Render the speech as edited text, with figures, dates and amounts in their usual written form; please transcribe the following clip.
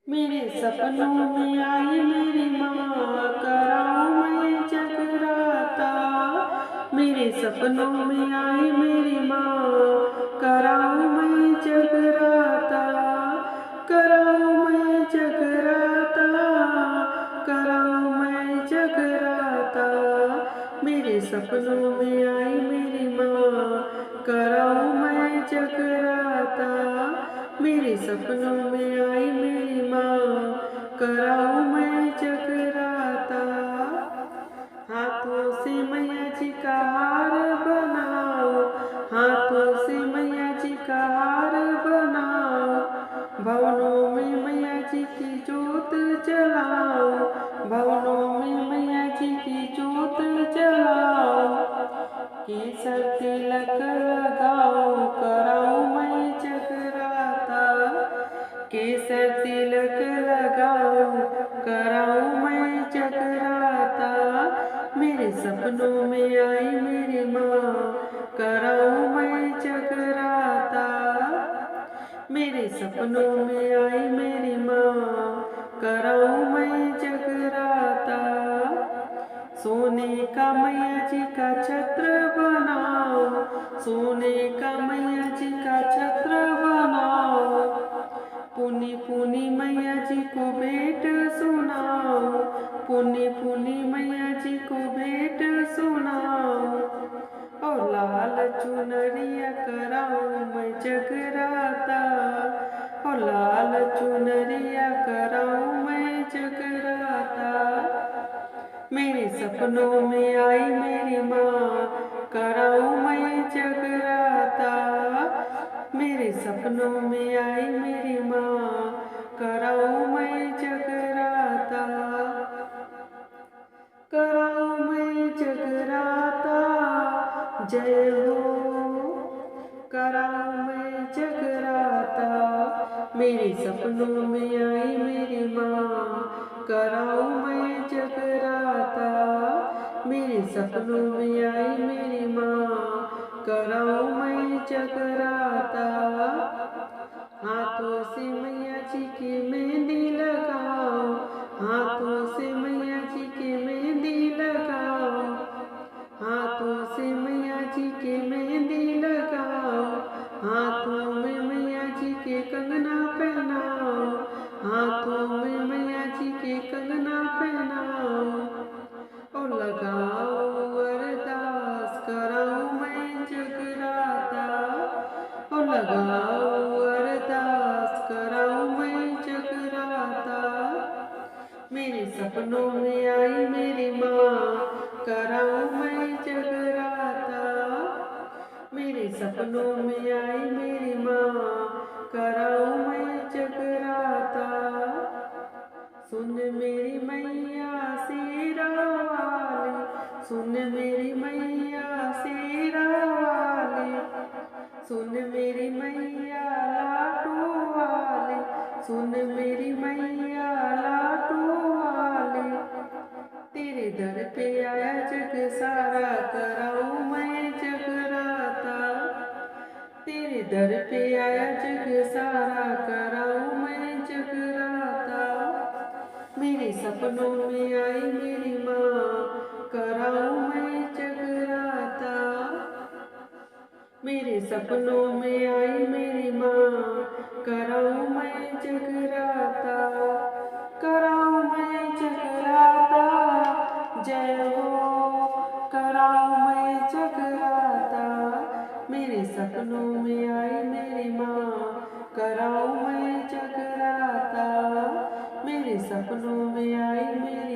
मेरे सपनों में आई मेरी माँ, कराऊं मैं जगराता। मेरे सपनों में आई मेरी माँ, कराऊं मैं जगराता। कराऊं मैं जगराता, कराऊं मैं जगराता। मेरे सपनों में आई मेरी माँ, कराऊं मैं जगराता। मेरे सपनों में आई मेरी माँ, कराऊं मैं जगराता। हाथों से मैया जी का हार बनाओ, हाथों से मैया जी का हार बनाओ। भवनों में मैया जी की जोत जलाओ, भवनों में मैया जी की जोत जलाओ। केसर तिलक लगाओ, कराऊं मैं जगराता। केसर तिलक लगाओ, कराऊं मैं जगराता। मेरे सपनों में आई मेरी माँ, कराऊं मैं जगराता। मेरे सपनों में आई मेरी माँ, कराऊं मैं जगराता। सोने का मैया जी का छत्र बनाओ, सोने का मैया जी का छत्र बनाओ। पुनी पुनी मैया जी को भेंट सुनाओ, पुनी पुनी मैया जी को भेंट सुनाओ। और लाल चुनरिया कराऊं मैं जगराता, और लाल चुनरिया कराऊं मैं जगराता। मेरे सपनों में आई मेरी माँ, कराऊं मैं जगराता। मेरे सपनों में आई मेरी माँ, कराऊं मैं जगराता। कराऊं मैं जगराता, जय हो। कराऊं मैं जगराता। मेरे सपनों में आई मेरी माँ, कराऊं मैं जगराता। मेरे सपनों में आई मेरी माँ, कराऊं मैं जगराता। हाथों से मैया जी की मेहंदी लगाओ, हाथों से मैया जी की मेहंदी लगाओ। हाथों से मैया जी के मेहंदी लगाओ, हाथों में मैया जी के कंगना पहनाओ, हाथों में मैया जी के कंगना पहनाओ। और लगाओ अरदास, कराऊं मैं जगराता। और लगाओ अरदास, कराऊं मैं जगराता। मेरे सपनों में आई मेरी माँ, कराऊं मैं जगराता। मेरे सपनों में आई मेरी माँ, कराऊं मैं जगराता। सुन मेरी मैया शेरा वाली, सुन मेरी मैया शेरा वाली। सुन मेरी मैया लाडो वाली, सुन मेरी मैया लाडो वाली। तेरे दर पे आया जग सारा, कराऊं मैं जगराता। तेरे दर पे आया जग सारा, कराऊं मैं जगराता। मेरे सपनों में आई मेरी माँ, कराऊं मैं जगराता। मेरे सपनों में आई मेरी माँ, कराऊं मैं जगराता। कराऊं मैं जगराता, जय हो। कराऊं मैं जगराता। मेरे सपनों में आई मेरी माँ, कराऊं मैं जगराता। मेरे सपनों में आई मेरी